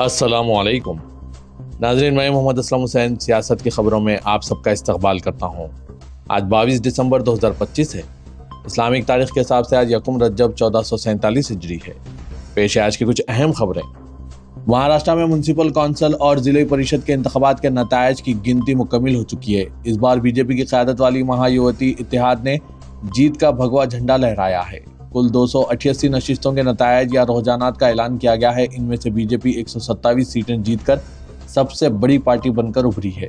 السلام علیکم ناظرین، میں محمد اسلم حسین سیاست کی خبروں میں آپ سب کا استقبال کرتا ہوں۔ آج 22 دسمبر 2025 ہے۔ اسلامک تاریخ کے حساب سے آج یکم رجب 1447 ہجری ہے۔ پیش ہے آج کی کچھ اہم خبریں۔ مہاراشٹر میں میونسپل کونسل اور ضلع پریشد کے انتخابات کے نتائج کی گنتی مکمل ہو چکی ہے۔ اس بار بی جے پی کی قیادت والی مہا یوتی اتحاد نے جیت کا بھگوا جھنڈا لہرایا ہے۔ کل 288 نشستوں کے نتائج یا رجحانات کا اعلان کیا گیا ہے۔ ان میں سے بی جے پی 127 سیٹیں جیت کر سب سے بڑی پارٹی بن کر ابھری ہے۔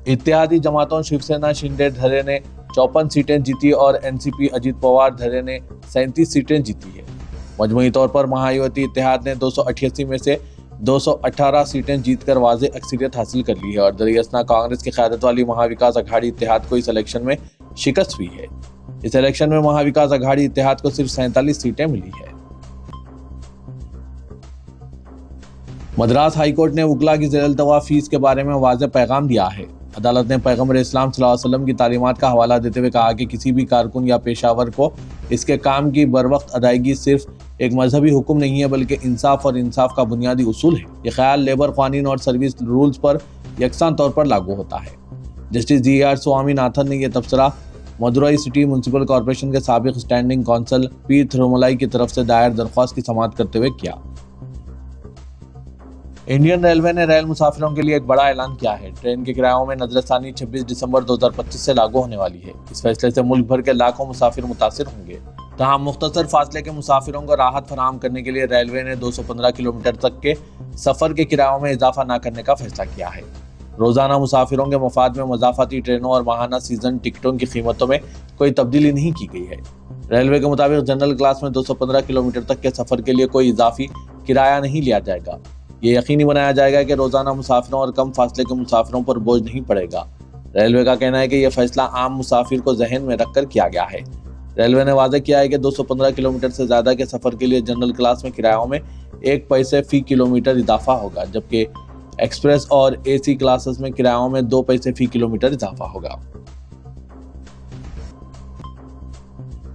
اتحادی جماعتوں شیو سینا شندے دھڑے نے 54 سیٹیں جیتی اور این سی پی اجیت پوار دھڑے نے 37 سیٹیں جیتی ہے۔ مجموعی طور پر مہا یوتی اتحاد نے 288 میں سے 218 سیٹیں جیت کر واضح اکثریت حاصل کر لی ہے اور در اثنا کانگریس کی قیادت والی مہا وکاس اگھاڑی اتحاد کو اس الیکشن میں شکست ہوئی ہے۔ اس الیکشن میں مہا وکاس اگھاڑی اتحاد کو صرف 47 سیٹیں ملی ہے۔ مدراس ہائی کورٹ نے وکلاء کی زیر التوا فیس کے بارے میں واضح پیغام دیا ہے۔ عدالت نے پیغمبر اسلام صلی اللہ علیہ وسلم کی تعلیمات کا حوالہ دیتے ہوئے کہا کہ کسی بھی کارکن یا پیشہ ور کو اس کے کام کی بروقت ادائیگی صرف ایک مذہبی حکم نہیں ہے بلکہ انصاف اور انصاف کا بنیادی اصول ہے۔ یہ خیال لیبر قوانین اور سروس رولز پر یکساں طور پر لاگو ہوتا ہے۔ Justice G R Swaminathan نے یہ تبصرہ مدورائی سٹی میونسپل کارپوریشن کے سابق اسٹینڈنگ کونسل پی تھروملائی کی طرف سے دائر درخواست کی سماعت کرتے ہوئے کیا۔ انڈین ریلوے نے ریل مسافروں کے لیے ایک بڑا اعلان کیا ہے۔ ٹرین کے کرایوں میں نظر ثانی 26 دسمبر 2025 سے لاگو ہونے والی ہے۔ اس فیصلے سے ملک بھر کے لاکھوں مسافر متاثر ہوں گے۔ تاہم مختصر فاصلے کے مسافروں کو راحت فراہم کرنے کے لیے ریلوے نے 215 کلومیٹر تک کے سفر کے کرایوں میں اضافہ نہ کرنے کا فیصلہ کیا ہے۔ روزانہ مسافروں کے مفاد میں مضافاتی ٹرینوں اور ماہانہ سیزن ٹکٹوں کی قیمتوں میں کوئی تبدیلی نہیں کی گئی ہے۔ ریلوے کے مطابق جنرل کلاس میں 215 کلومیٹر تک کے سفر کے لیے کوئی اضافی کرایہ نہیں لیا جائے گا۔ یہ یقینی بنایا جائے گا کہ روزانہ مسافروں اور کم فاصلے کے مسافروں پر بوجھ نہیں پڑے گا۔ ریلوے کا کہنا ہے کہ یہ فیصلہ عام مسافر کو ذہن میں رکھ کر کیا گیا ہے۔ ریلوے نے واضح کیا ہے کہ 215 کلومیٹر سے زیادہ کے سفر کے لیے جنرل کلاس میں کرایوں میں 1 پیسے فی کلومیٹر اضافہ ہوگا، جبکہ ایکسپریس اور اے سی کلاسز میں کرایوں میں 2 پیسے فی کلومیٹر اضافہ ہوگا۔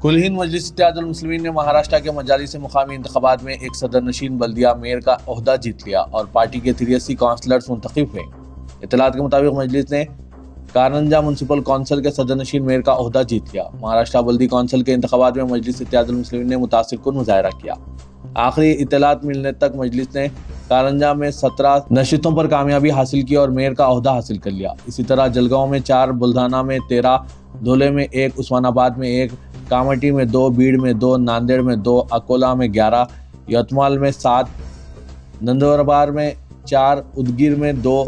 کل ہند مجلس اتحاد المسلمین نے مہاراشٹر کے مجالس مقامی انتخابات میں ایک صدر نشین بلدیہ میئر کا عہدہ جیت لیا اور پارٹی کے 83 کونسلرز منتخب ہوئے۔ اطلاعات کے مطابق مجلس نے کارنجا میونسپل کونسل کے صدر نشین میئر کا عہدہ جیت لیا۔ مہاراشٹر بلدی کونسل کے انتخابات میں مجلس اتحاد المسلمین نے متاثر کن مظاہرہ کیا۔ آخری اطلاعات ملنے تک مجلس نے کارنجا میں 17 نشستوں پر کامیابی حاصل کی اور میئر کا عہدہ حاصل کر لیا۔ اسی طرح جلگاؤں میں 4، بلدھانا میں 13، دھولے میں 1، عثمان آباد میں 1، کامٹی میں 2، بیڑ میں 2، ناندیڑ میں 2، اکولا میں 11، یوتمال میں 7، نندوربار میں 4، ادگیر میں 2،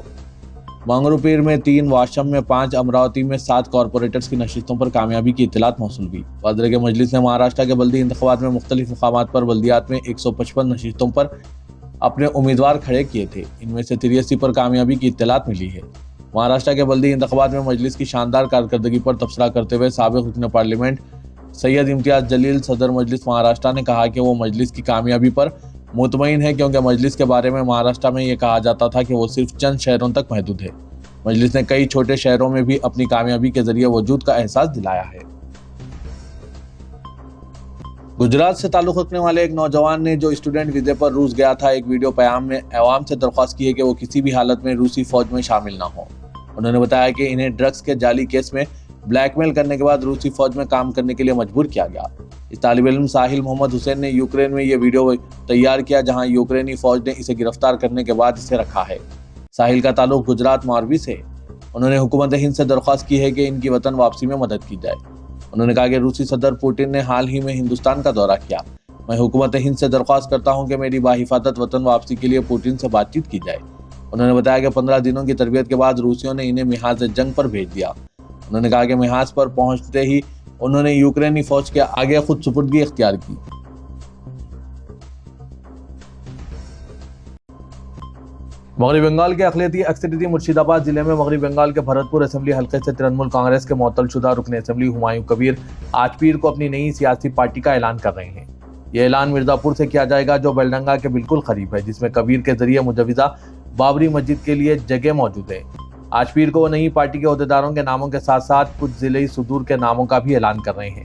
منگروپیر میں 3، واشم میں 5، امراوتی میں 7 کارپوریٹرز کی نشستوں پر کامیابی کی اطلاعات موصول ہوئی۔ وزیر کے مجلس نے مہاراشٹر کے بلدی انتخابات میں مختلف مقامات پر بلدیات میں 155 نشستوں پر اپنے امیدوار کھڑے کیے تھے۔ ان میں سے 83 پر کامیابی کی اطلاعات ملی ہے۔ مہاراشٹر کے بلدی انتخابات میں مجلس کی شاندار کارکردگی پر تبصرہ کرتے ہوئے سابق رکن پارلیمنٹ سید امتیاز جلیل صدر مجلس مہاراشٹر نے کہا کہ وہ مجلس کی کامیابی پر مطمئن ہے کیونکہ مجلس کے بارے میں مہاراشٹر میں یہ کہا جاتا تھا کہ وہ صرف چند شہروں تک محدود ہے۔ مجلس نے کئی چھوٹے شہروں میں بھی اپنی کامیابی کے ذریعے وجود کا احساس دلایا ہے۔ گجرات سے تعلق رکھنے والے ایک نوجوان نے جو اسٹوڈنٹ ویزے پر روس گیا تھا، ایک ویڈیو پیغام میں عوام سے درخواست کی ہے کہ وہ کسی بھی حالت میں روسی فوج میں شامل نہ ہوں۔ انہوں نے بتایا کہ انہیں ڈرگز کے جعلی کیس میں بلیک میل کرنے کے بعد روسی فوج میں کام کرنے کے لیے مجبور کیا گیا۔ اس طالب علم ساحل محمد حسین نے یوکرین میں یہ ویڈیو تیار کیا جہاں یوکرینی فوج نے اسے گرفتار کرنے کے بعد اسے رکھا ہے۔ ساحل کا تعلق گجرات ماروی سے ہے۔ انہوں نے حکومت ہند سے درخواست کی ہے کہ ان کی وطن واپسی میں مدد کی جائے۔ انہوں نے کہا کہ روسی صدر پوٹن نے حال ہی میں ہندوستان کا دورہ کیا۔ میں حکومت ہند سے درخواست کرتا ہوں کہ میری بحفاظت وطن واپسی کے لیے پوٹن سے بات چیت کی جائے۔ انہوں نے بتایا کہ 15 دنوں کی تربیت کے بعد روسیوں نے انہیں محاذ جنگ پر بھیج دیا۔ انہوں نے کہا کہ محاذ پر پہنچتے ہی انہوں نے یوکرینی فوج کے آگے خود سپردگی اختیار کی۔ مغربی بنگال کے اقلیتی اکثریتی مرشید آباد ضلع میں مغربی بنگال کے بھرت پور اسمبلی حلقے سے ترنمول کانگریس کے معطل شدہ رکن اسمبلی ہمایوں کبیر آج پیر کو اپنی نئی سیاسی پارٹی کا اعلان کر رہے ہیں۔ یہ اعلان مرزا پور سے کیا جائے گا جو بیلڈنگا کے بالکل قریب ہے، جس میں کبیر کے ذریعے مجوزہ بابری مسجد کے لیے جگہ موجود ہے۔ آج پیر کو وہ نئی پارٹی کے عہدیداروں کے ناموں کے ساتھ ساتھ کچھ ضلعی صدور کے ناموں کا بھی اعلان کر رہے ہیں۔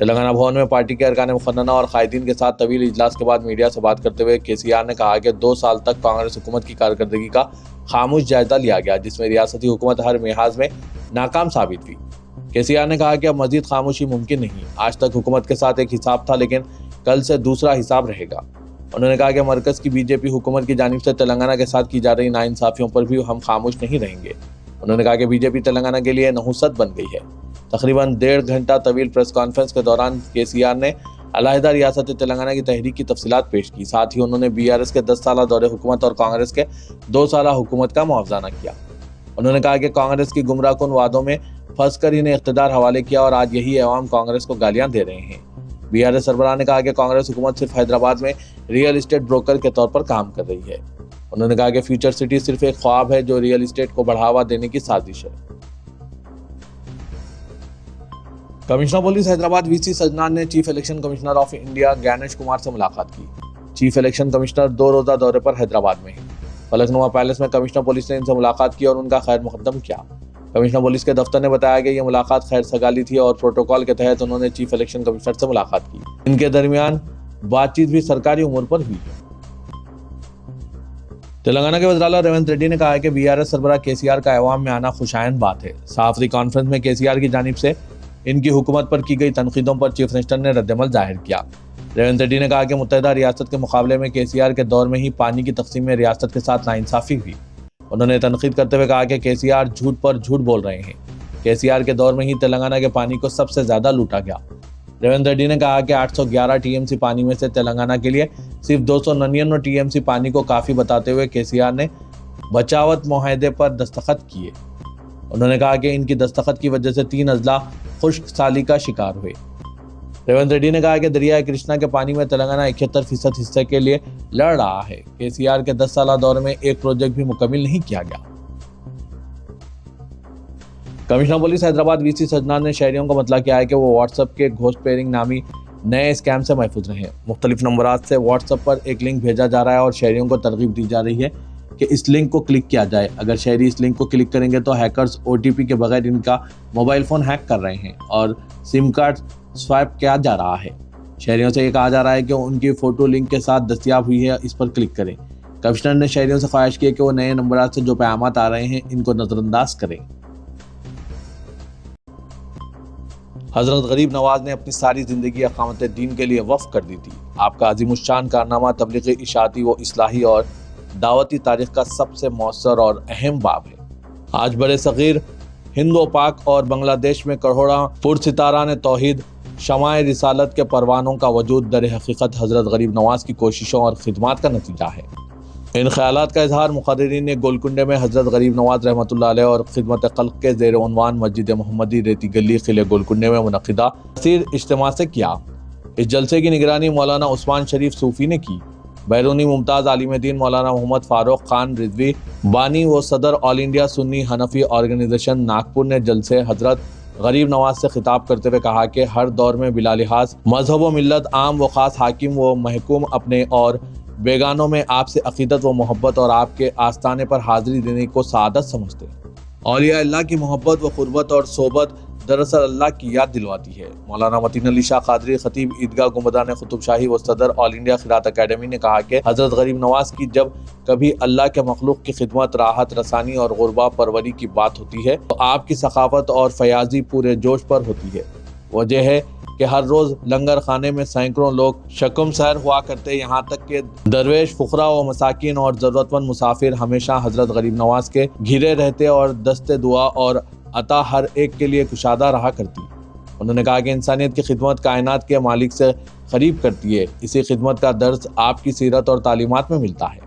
تلنگانہ بھون میں پارٹی کے ارکان مقننہ اور قائدین کے ساتھ طویل اجلاس کے بعد میڈیا سے بات کرتے ہوئے KCR نے کہا کہ 2 سال تک کانگریس حکومت کی کارکردگی کا خاموش جائزہ لیا گیا، جس میں ریاستی حکومت ہر محاذ میں ناکام ثابت ہوئی۔ KCR نے کہا کہ اب مزید خاموشی ممکن نہیں، آج تک حکومت کے ساتھ ایک حساب تھا لیکن کل سے دوسرا حساب رہے گا۔ انہوں نے کہا کہ مرکز کی BJP حکومت کی جانب سے تلنگانہ کے ساتھ کی جا رہی ناانصافیوں پر بھی ہم خاموش نہیں رہیں گے۔ انہوں نے کہا کہ BJP تلنگانہ کے لیے نحوست بن گئی ہے۔ تقریباً 1.5 گھنٹہ طویل پریس کانفرنس کے دوران KCR نے علیحدہ ریاست تلنگانہ کی تحریک کی تفصیلات پیش کی، ساتھ ہی انہوں نے BRS کے 10 سالہ دور حکومت اور کانگریس کے 2 سالہ حکومت کا موازنہ کیا۔ انہوں نے کہا کہ کانگریس کی گمراہ کن وعدوں میں پھنس کر انہیں اقتدار حوالے کیا اور آج یہی عوام کانگریس کو گالیاں دے رہے ہیں۔ BRS سربراہ نے کہا کہ کانگریس حکومت صرف حیدرآباد میں ریئل اسٹیٹ بروکر کے طور پر کام کر رہی ہے۔ انہوں نے کہا کہ فیوچر سٹی صرف ایک خواب ہے جو ریئل اسٹیٹ کو بڑھاوا دینے کی سازش ہے۔ Commissioner police Hyderabad VC Sajjanar نے chief election commissioner of India Gyanesh Kumar سے ملاقات کی۔ چیف الیکشن کمشنر 2 روزہ دورے پر حیدرآباد میں ہیں۔ فلک نما پیلس میں کمشنر پولیس نے ان سے ملاقات کی اور ان کا خیر مقدم کیا۔ کمشنر پولیس کے دفتر نے بتایا کہ یہ ملاقات خیر سگالی تھی اور پروٹوکول کے تحت انہوں نے چیف الیکشن کمشنر سے ملاقات کی۔ ان کے درمیان بات چیت بھی سرکاری امور پر ہوئی ہے۔ تلنگانہ کے وزیر اعلیٰ ریونت ریڈی نے کہا ہے کہ BRS سربراہ KCR کا عوام میں آنا خوشائند بات ہے۔ صحافتی کانفرنس میں KCR کی جانب سے ان کی حکومت پر کی گئی تنقیدوں پر چیف منسٹر نے رد عمل ظاہر کیا۔ ریونت ریڈی نے کہا کہ متحدہ ریاست کے مقابلے میں KCR کے دور میں ہی پانی کی تقسیم میں ریاست کے ساتھ ناانصافی ہوئی۔ انہوں نے تنقید کرتے ہوئے کہا کہ KCR جھوٹ پر جھوٹ بول رہے ہیں۔ KCR کے دور میں ہی تلنگانہ کے پانی کو سب سے زیادہ لوٹا گیا۔ ریونت ریڈی نے کہا کہ 811 TMC پانی میں سے تلنگانہ کے لیے صرف 299 TMC پانی کو کافی بتاتے ہوئے KCR نے بچاوت معاہدے پر دستخط کیے۔ انہوں نے کہا کہ ان کی دستخط کی وجہ سے 3 اضلاع خشک سالی کا شکار ہوئے۔ ریونت ریڈی نے کہا کہ دریائے کرشنا کے پانی میں تلنگانہ 71% حصے کے لیے لڑ رہا ہے۔ KCR کے 10 سالہ دور میں ایک پروجیکٹ بھی مکمل نہیں کیا گیا۔ Commissioner police Hyderabad VC Sajjanar نے شہریوں کو مطلع کیا ہے کہ وہ واٹس ایپ کے گھوسٹ پیئرنگ نامی نئے اسکیم سے محفوظ رہیں۔ مختلف نمبرات سے واٹس ایپ پر ایک لنک بھیجا جا رہا ہے اور شہریوں کو ترغیب دی جا رہی ہے کہ اس لنک کو کلک کیا جائے۔ اگر شہری اس لنک کو کلک کریں گے تو ہیکرز OTP کے بغیر ان کا موبائل فون ہیک کر رہے ہیں اور سم کارڈ سوائپ کیا جا رہا ہے۔ شہریوں سے یہ کہا جا رہا ہے کہ ان کی فوٹو لنک کے ساتھ دستیاب ہوئی ہے، اس پر کلک کریں۔ کمشنر نے شہریوں سے خواہش کی کہ وہ نئے نمبرات سے جو پیغامات آ رہے ہیں ان کو نظر انداز کریں۔ حضرت غریب نواز نے اپنی ساری زندگی اقامت دین کے لیے وقف کر دی تھی۔ آپ کا عظیم الشان کارنامہ تبلیغی، اشاعتی و اصلاحی اور دعوتی تاریخ کا سب سے مؤثر اور اہم باب ہے۔ آج برِ صغیر ہند و پاک اور بنگلہ دیش میں کروڑاں پرستاران توحید شمع رسالت کے پروانوں کا وجود در حقیقت حضرت غریب نواز کی کوششوں اور خدمات کا نتیجہ ہے۔ ان خیالات کا اظہار مقررین نے گولکنڈے میں حضرت غریب نواز رحمۃ اللہ علیہ اور خدمت خلق کے زیر عنوان مسجد محمدی ریتی گلی قلعہ گولکنڈے میں منعقدہ کثیر اجتماع سے کیا۔ اس جلسے کی نگرانی مولانا عثمان شریف صوفی نے کی۔ بیرونی ممتاز عالم دین مولانا محمد فاروق خان رضوی بانی و صدر آل انڈیا سنی حنفی آرگنائزیشن ناگپور نے جلسے حضرت غریب نواز سے خطاب کرتے ہوئے کہا کہ ہر دور میں بلا لحاظ مذہب و ملت، عام و خاص، حاکم و محکوم، اپنے اور بیگانوں میں آپ سے عقیدت و محبت اور آپ کے آستانے پر حاضری دینے کو سعادت سمجھتے ہیں۔ اولیاء اللہ کی محبت و قربت اور صحبت دراصل اللہ کی یاد دلواتی ہے۔ مولانا متین علی شاہ قادری خطیب عیدگاہ گنبدان قطب شاہی و صدر آل انڈیا قرات اکیڈمی نے کہا کہ حضرت غریب نواز کی جب کبھی اللہ کے مخلوق کی خدمت، راحت رسانی اور غربا پروری کی بات ہوتی ہے تو آپ کی ثقافت اور فیاضی پورے جوش پر ہوتی ہے۔ وجہ ہے کہ ہر روز لنگر خانے میں سینکڑوں لوگ شکم سیر ہوا کرتے، یہاں تک کہ درویش، فقراء و مساکین اور ضرورت مند مسافر ہمیشہ حضرت غریب نواز کے گھرے رہتے اور دست دعا اور عطا ہر ایک کے لیے کشادہ رہا کرتی۔ انہوں نے کہا کہ انسانیت کی خدمت کائنات کے مالک سے قریب کرتی ہے۔ اسی خدمت کا درس آپ کی سیرت اور تعلیمات میں ملتا ہے۔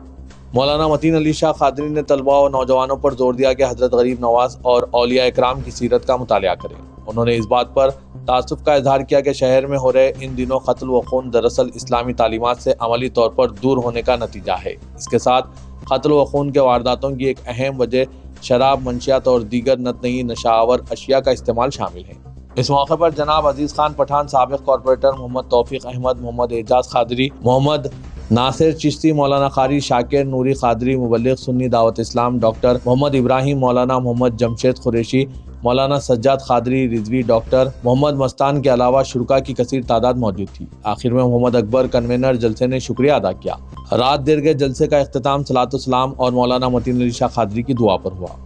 مولانا متین علی شاہ قادری نے طلباء و نوجوانوں پر زور دیا کہ حضرت غریب نواز اور اولیاء اکرام کی سیرت کا مطالعہ کریں۔ انہوں نے اس بات پر تاسف کا اظہار کیا کہ شہر میں ہو رہے ان دنوں قتل و خون دراصل اسلامی تعلیمات سے عملی طور پر دور ہونے کا نتیجہ ہے۔ اس کے ساتھ قتل و خون کے وارداتوں کی ایک اہم وجہ شراب، منشیات اور دیگر نت نئی نشاور اشیاء کا استعمال شامل ہے۔ اس موقع پر جناب عزیز خان پٹھان، سابق کارپوریٹر محمد توفیق احمد، محمد اعجاز قادری، محمد ناصر چشتی، مولانا قاری شاکر نوری قادری، مبلغ سنی دعوت اسلام ڈاکٹر محمد ابراہیم، مولانا محمد جمشید قریشی، مولانا سجاد قادری رضوی، ڈاکٹر محمد مستان کے علاوہ شرکاء کی کثیر تعداد موجود تھی۔ آخر میں محمد اکبر کنوینر جلسے نے شکریہ ادا کیا۔ رات دیر کے جلسے کا اختتام صلاۃ السلام اور مولانا متین علی شاہ قادری کی دعا پر ہوا۔